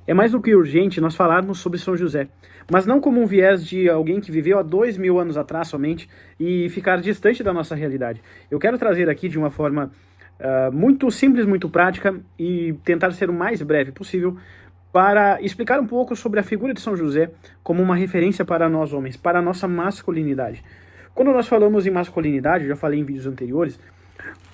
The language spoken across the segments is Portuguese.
É mais do que urgente nós falarmos sobre São José, mas não como um viés de alguém que viveu há 2000 anos atrás somente e ficar distante da nossa realidade. Eu quero trazer aqui de uma forma muito simples, muito prática e tentar ser o mais breve possível para explicar um pouco sobre a figura de São José como uma referência para nós homens, para a nossa masculinidade. Quando nós falamos em masculinidade, eu já falei em vídeos anteriores,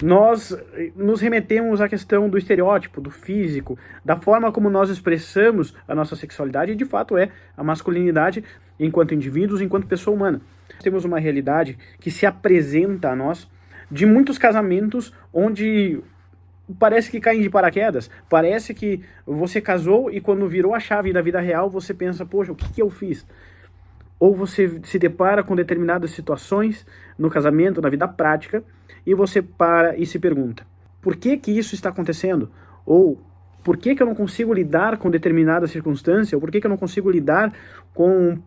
nós nos remetemos à questão do estereótipo, do físico, da forma como nós expressamos a nossa sexualidade, e de fato é a masculinidade enquanto indivíduos, enquanto pessoa humana. Temos uma realidade que se apresenta a nós de muitos casamentos onde parece que caem de paraquedas, parece que você casou e quando virou a chave da vida real você pensa, poxa, o que eu fiz? Ou você se depara com determinadas situações no casamento, na vida prática, e você para e se pergunta, por que que isso está acontecendo? Ou por que que eu não consigo lidar com determinada circunstância? Ou por que que eu não consigo lidar com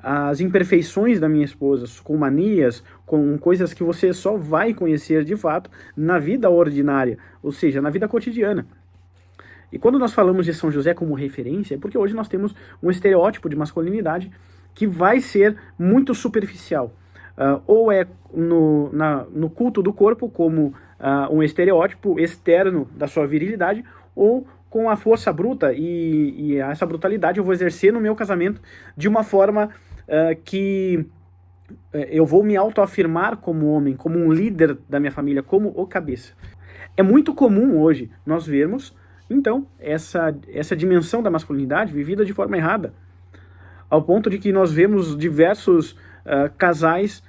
as imperfeições da minha esposa, com manias, com coisas que você só vai conhecer de fato na vida ordinária, ou seja, na vida cotidiana. E quando nós falamos de São José como referência, é porque hoje nós temos um estereótipo de masculinidade que vai ser muito superficial. Ou é no culto do corpo, como um estereótipo externo da sua virilidade, ou com a força bruta, e essa brutalidade eu vou exercer no meu casamento de uma forma que eu vou me autoafirmar como homem, como um líder da minha família, como o cabeça. É muito comum hoje nós vermos, então, essa dimensão da masculinidade vivida de forma errada, ao ponto de que nós vemos diversos casais,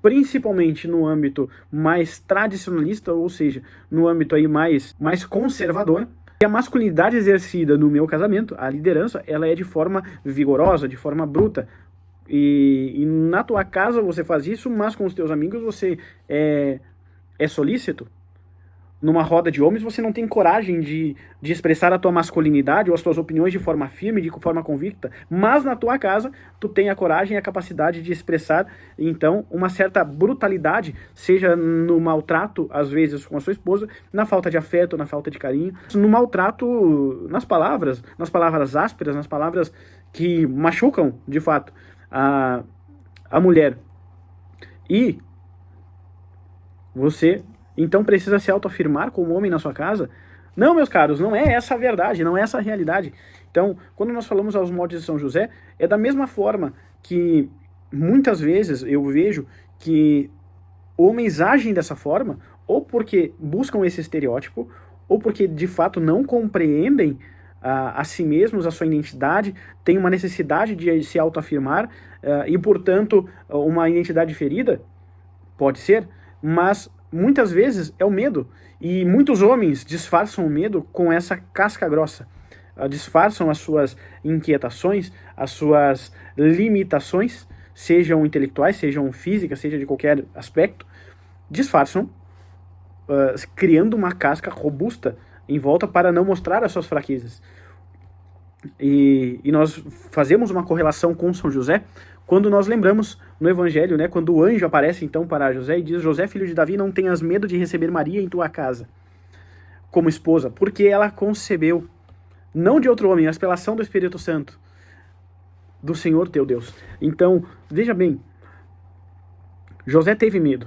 principalmente no âmbito mais tradicionalista, ou seja, no âmbito aí mais conservador, e a masculinidade exercida no meu casamento, a liderança, ela é de forma vigorosa, de forma bruta. E na tua casa você faz isso, mas com os teus amigos você é solícito. Numa roda de homens você não tem coragem de expressar a tua masculinidade ou as tuas opiniões de forma firme, de forma convicta, mas na tua casa tu tem a coragem e a capacidade de expressar, então, uma certa brutalidade, seja no maltrato, às vezes, com a sua esposa, na falta de afeto, na falta de carinho, no maltrato nas palavras ásperas, nas palavras que machucam, de fato, a mulher. E você então precisa se autoafirmar como homem na sua casa? Não, meus caros, não é essa a verdade, não é essa a realidade. Então, quando nós falamos aos moldes de São José, é da mesma forma que muitas vezes eu vejo que homens agem dessa forma, ou porque buscam esse estereótipo, ou porque de fato não compreendem a si mesmos, a sua identidade, têm uma necessidade de se autoafirmar e, portanto, uma identidade ferida, pode ser, mas muitas vezes é o medo. E muitos homens disfarçam o medo com essa casca grossa. Disfarçam as suas inquietações, as suas limitações, sejam intelectuais, sejam físicas, seja de qualquer aspecto. Disfarçam, criando uma casca robusta em volta para não mostrar as suas fraquezas. E nós fazemos uma correlação com São José quando nós lembramos no Evangelho, né, quando o anjo aparece então para José e diz: José, filho de Davi, não tenhas medo de receber Maria em tua casa como esposa, porque ela concebeu, não de outro homem, mas pela ação do Espírito Santo, do Senhor teu Deus. Então, veja bem, José teve medo.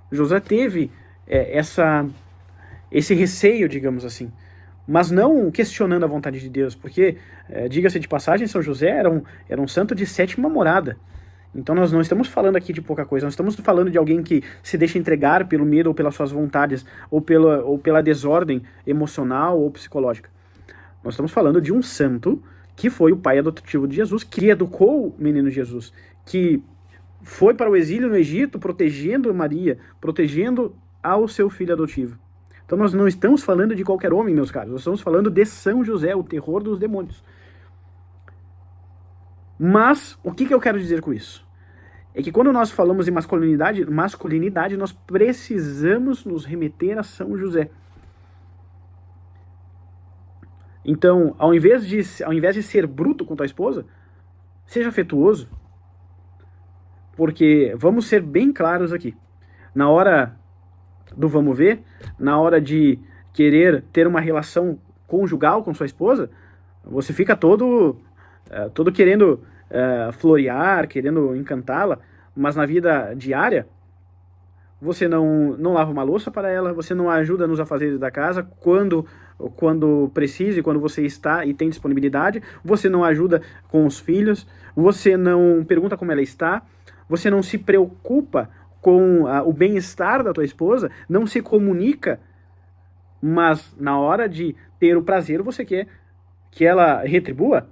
José teve esse receio, digamos assim, mas não questionando a vontade de Deus, porque, diga-se de passagem, São José era um santo de sétima morada. Então nós não estamos falando aqui de pouca coisa, nós estamos falando de alguém que se deixa entregar pelo medo ou pelas suas vontades, ou pela desordem emocional ou psicológica. Nós estamos falando de um santo que foi o pai adotivo de Jesus, que educou o menino Jesus, que foi para o exílio no Egito protegendo Maria, protegendo ao seu filho adotivo. Então nós não estamos falando de qualquer homem, meus caros, nós estamos falando de São José, o terror dos demônios. Mas, o que eu quero dizer com isso? É que quando nós falamos em masculinidade, nós precisamos nos remeter a São José. Então, ao invés de ser bruto com tua esposa, seja afetuoso. Porque, vamos ser bem claros aqui, na hora do vamos ver, na hora de querer ter uma relação conjugal com sua esposa, Você fica todo querendo florear, querendo encantá-la, mas na vida diária você não lava uma louça para ela, você não ajuda nos afazeres da casa quando precisa e quando você está e tem disponibilidade, você não ajuda com os filhos, você não pergunta como ela está, você não se preocupa com o bem-estar da tua esposa, não se comunica, mas na hora de ter o prazer você quer que ela retribua.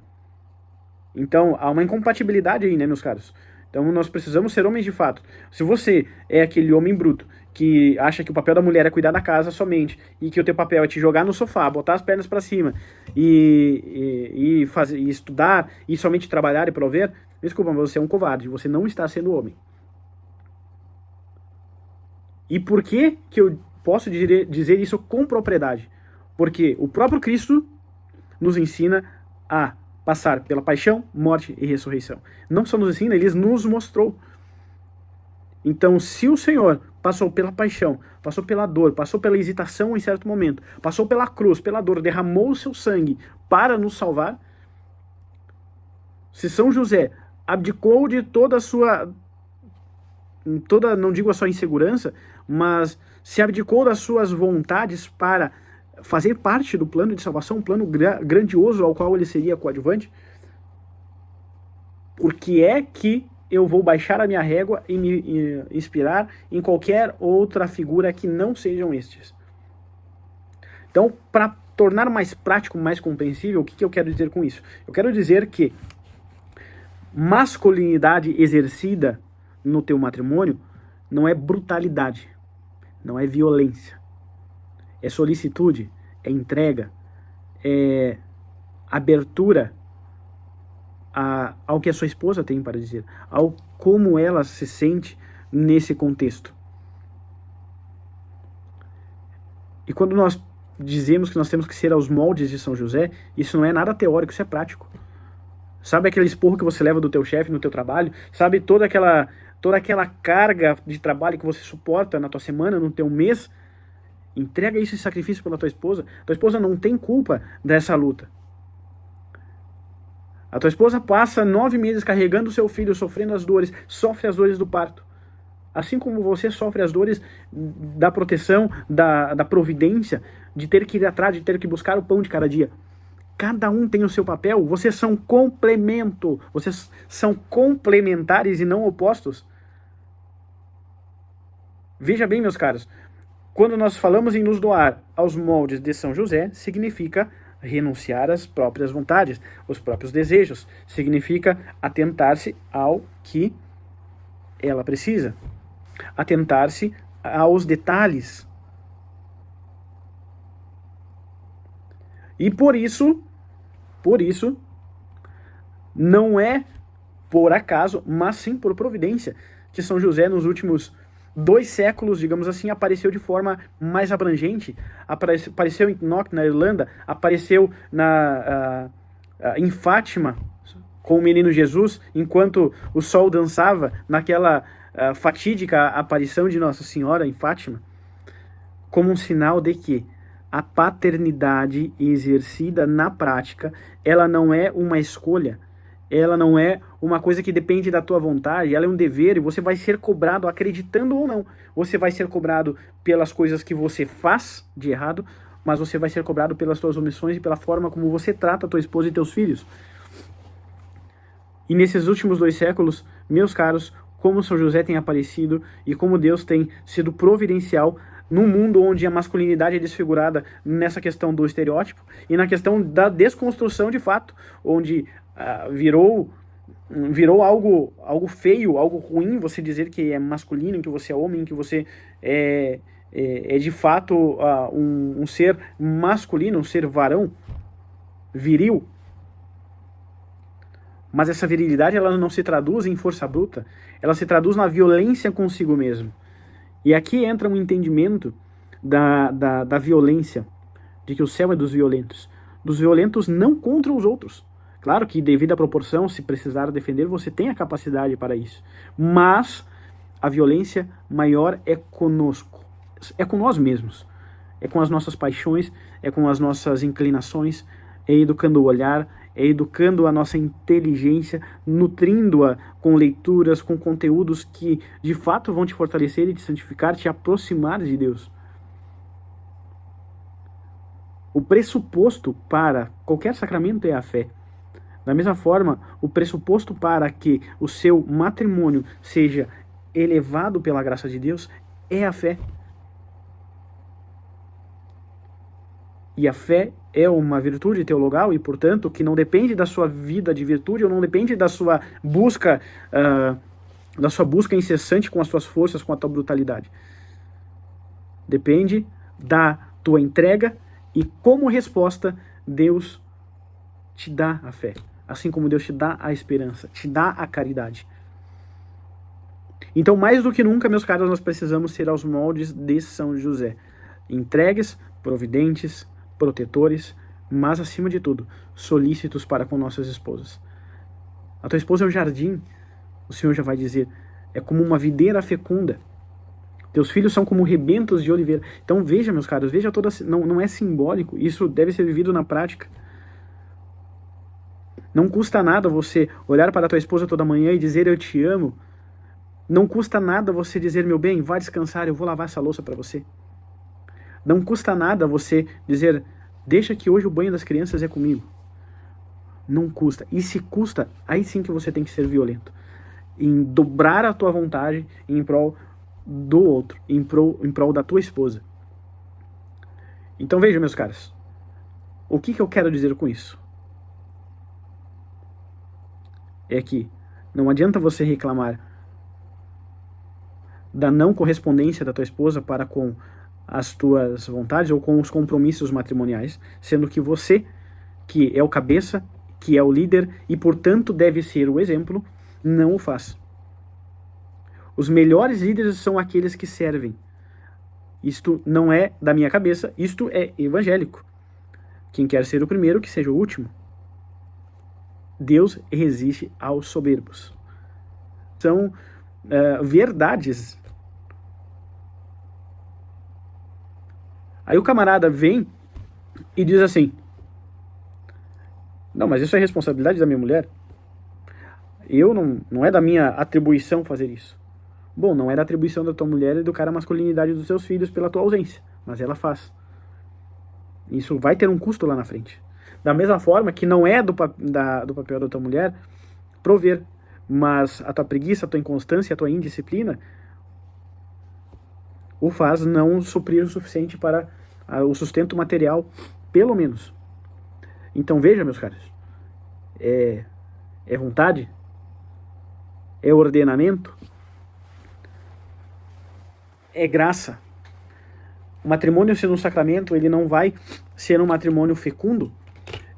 Então há uma incompatibilidade aí, né, meus caros? Então nós precisamos ser homens de fato. Se você é aquele homem bruto que acha que o papel da mulher é cuidar da casa somente e que o teu papel é te jogar no sofá, botar as pernas para cima e estudar e somente trabalhar e prover, desculpa, mas você é um covarde, você não está sendo homem. E por que eu posso dizer isso com propriedade? Porque o próprio Cristo nos ensina a passar pela paixão, morte e ressurreição. Não só nos ensina, ele nos mostrou. Então, se o Senhor passou pela paixão, passou pela dor, passou pela hesitação em certo momento, passou pela cruz, pela dor, derramou o seu sangue para nos salvar, se São José abdicou de toda a sua, não digo a sua insegurança, mas se abdicou das suas vontades para fazer parte do plano de salvação, um plano grandioso ao qual ele seria coadjuvante, por que é que eu vou baixar a minha régua e me inspirar em qualquer outra figura que não sejam estes? Então, para tornar mais prático, mais compreensível, o que eu quero dizer com isso? Eu quero dizer que masculinidade exercida no teu matrimônio não é brutalidade, não é violência, é solicitude, é entrega, é abertura ao que a sua esposa tem para dizer, ao como ela se sente nesse contexto. E quando nós dizemos que nós temos que ser aos moldes de São José, isso não é nada teórico, isso é prático. Sabe aquele esporro que você leva do teu chefe no teu trabalho? Sabe toda aquela carga de trabalho que você suporta na tua semana, no teu mês? Entrega isso em sacrifício pela tua esposa. Tua esposa não tem culpa dessa luta. A tua esposa passa 9 meses carregando o seu filho, sofrendo as dores, sofre as dores do parto. Assim como você sofre as dores da proteção, da providência, de ter que ir atrás, de ter que buscar o pão de cada dia. Cada um tem o seu papel, vocês são complemento, vocês são complementares e não opostos. Veja bem, meus caros, quando nós falamos em nos doar aos moldes de São José, significa renunciar às próprias vontades, os próprios desejos, significa atentar-se ao que ela precisa, atentar-se aos detalhes. E por isso, não é por acaso, mas sim por providência, que São José nos últimos 2 séculos, digamos assim, apareceu de forma mais abrangente, apareceu em Knock, na Irlanda, apareceu em Fátima, com o menino Jesus, enquanto o sol dançava naquela fatídica aparição de Nossa Senhora em Fátima, como um sinal de que a paternidade exercida na prática, ela não é uma escolha, ela não é uma coisa que depende da tua vontade, ela é um dever e você vai ser cobrado acreditando ou não. Você vai ser cobrado pelas coisas que você faz de errado, mas você vai ser cobrado pelas tuas omissões e pela forma como você trata a tua esposa e teus filhos. E nesses últimos 2 séculos, meus caros, como São José tem aparecido e como Deus tem sido providencial num mundo onde a masculinidade é desfigurada nessa questão do estereótipo e na questão da desconstrução de fato, onde virou algo feio, algo ruim você dizer que é masculino, que você é homem, que você é de fato um ser masculino, um ser varão, viril. Mas essa virilidade ela não se traduz em força bruta, ela se traduz na violência consigo mesmo. E aqui entra um entendimento da violência, de que o céu é dos violentos não contra os outros. Claro que, devido à proporção, se precisar defender, você tem a capacidade para isso. Mas a violência maior é conosco, é com nós mesmos, é com as nossas paixões, é com as nossas inclinações, é educando o olhar, é educando a nossa inteligência, nutrindo-a com leituras, com conteúdos que de fato vão te fortalecer e te santificar, te aproximar de Deus. O pressuposto para qualquer sacramento é a fé. Da mesma forma, o pressuposto para que o seu matrimônio seja elevado pela graça de Deus é a fé. E a fé é uma virtude teologal e, portanto, que não depende da sua vida de virtude ou não depende da sua busca incessante com as suas forças, com a tua brutalidade. Depende da tua entrega e, como resposta, Deus te dá a fé. Assim como Deus te dá a esperança, te dá a caridade. Então, mais do que nunca, meus caros, nós precisamos ser aos moldes de São José. Entregues, providentes, protetores, mas, acima de tudo, solícitos para com nossas esposas. A tua esposa é um jardim, o Senhor já vai dizer, é como uma videira fecunda. Teus filhos são como rebentos de oliveira. Então, veja, meus caros, veja toda... Não é simbólico, isso deve ser vivido na prática. Não custa nada você olhar para a tua esposa toda manhã e dizer eu te amo. Não custa nada você dizer, meu bem, vá descansar, eu vou lavar essa louça para você. Não custa nada você dizer, deixa que hoje o banho das crianças é comigo. Não custa. E se custa, aí sim que você tem que ser violento. Em dobrar a tua vontade em prol do outro, em prol da tua esposa. Então veja, meus caros, o que eu quero dizer com isso? É que não adianta você reclamar da não correspondência da tua esposa para com as tuas vontades ou com os compromissos matrimoniais, sendo que você, que é o cabeça, que é o líder e, portanto, deve ser o exemplo, não o faz. Os melhores líderes são aqueles que servem. Isto não é da minha cabeça, isto é evangélico. Quem quer ser o primeiro, que seja o último. Deus resiste aos soberbos. São verdades. Aí o camarada vem e diz assim, não, mas isso é responsabilidade da minha mulher. Não é da minha atribuição fazer isso. Bom, não é da atribuição da tua mulher educar a masculinidade dos seus filhos pela tua ausência, mas ela faz. Isso vai ter um custo lá na frente. Da mesma forma que não é do papel da tua mulher prover, mas a tua preguiça, a tua inconstância, a tua indisciplina o faz não suprir o suficiente para o sustento material, pelo menos. Então veja, meus caros, é vontade, é ordenamento, é graça. O matrimônio sendo um sacramento, ele não vai ser um matrimônio fecundo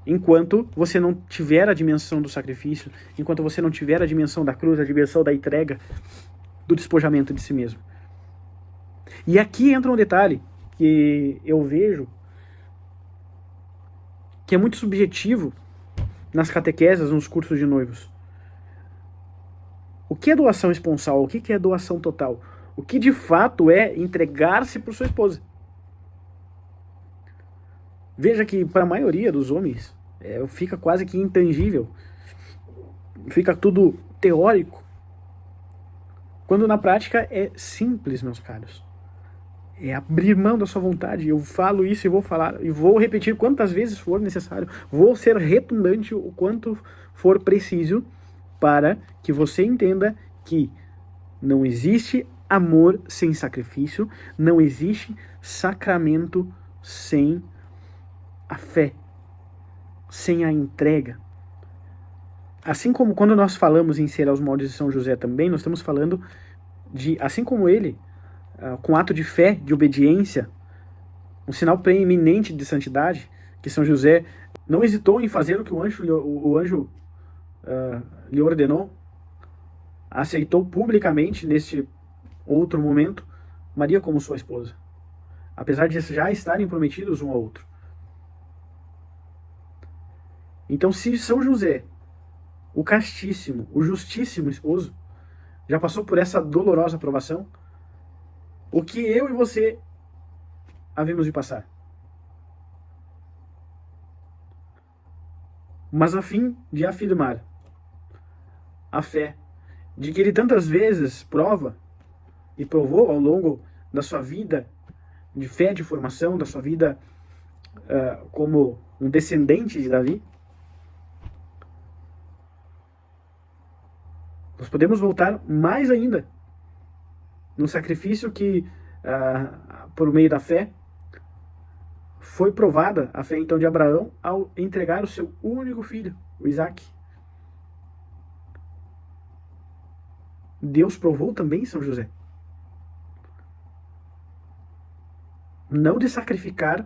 enquanto você não tiver a dimensão do sacrifício, enquanto você não tiver a dimensão da cruz, a dimensão da entrega, do despojamento de si mesmo. E aqui entra um detalhe que eu vejo que é muito subjetivo nas catequeses, nos cursos de noivos. O que é doação esponsal? O que é doação total? O que de fato é entregar-se por sua esposa? Veja que para a maioria dos homens fica quase que intangível. Fica tudo teórico. Quando na prática é simples, meus caros. É abrir mão da sua vontade. Eu falo isso e vou falar, e vou repetir quantas vezes for necessário. Vou ser redundante o quanto for preciso para que você entenda que não existe amor sem sacrifício, não existe sacramento sem a fé, sem a entrega. Assim como quando nós falamos em ser aos moldes de São José também, nós estamos falando de, assim como ele, com ato de fé, de obediência, um sinal preeminente de santidade, que São José não hesitou em fazer o que o anjo lhe ordenou, aceitou publicamente neste outro momento Maria como sua esposa, apesar de já estarem prometidos um ao outro. Então, se São José, o castíssimo, o justíssimo esposo, já passou por essa dolorosa provação, o que eu e você havemos de passar? mas a fim de afirmar a fé de que ele tantas vezes prova e provou ao longo da sua vida de fé, de formação, da sua vida como um descendente de Davi. Nós podemos voltar mais ainda no sacrifício que, por meio da fé, foi provada a fé então de Abraão ao entregar o seu único filho, o Isaque. Deus provou também São José. Não de sacrificar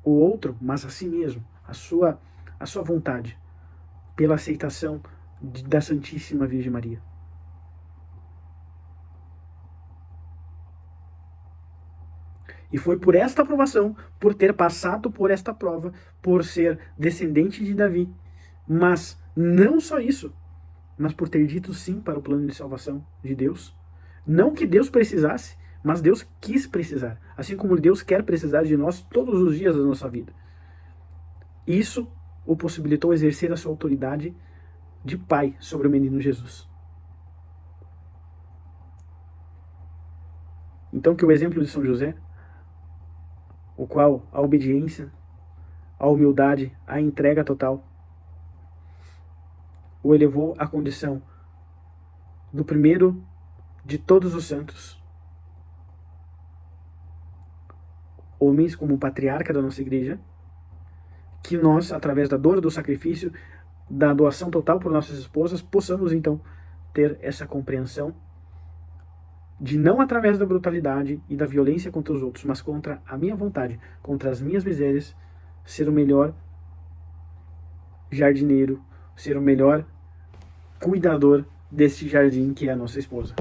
o outro, mas a si mesmo, a sua vontade, pela aceitação da Santíssima Virgem Maria. E foi por esta aprovação, por ter passado por esta prova, por ser descendente de Davi, mas não só isso, mas por ter dito sim para o plano de salvação de Deus. Não que Deus precisasse, mas Deus quis precisar, assim como Deus quer precisar de nós todos os dias da nossa vida. Isso o possibilitou exercer a sua autoridade de pai sobre o menino Jesus. Então que o exemplo de São José, o qual a obediência, a humildade, a entrega total, o elevou à condição do primeiro de todos os santos, homens como patriarca da nossa igreja, que nós, através da dor, do sacrifício, da doação total por nossas esposas, possamos então ter essa compreensão de não através da brutalidade e da violência contra os outros, mas contra a minha vontade, contra as minhas misérias, ser o melhor jardineiro, ser o melhor cuidador deste jardim que é a nossa esposa.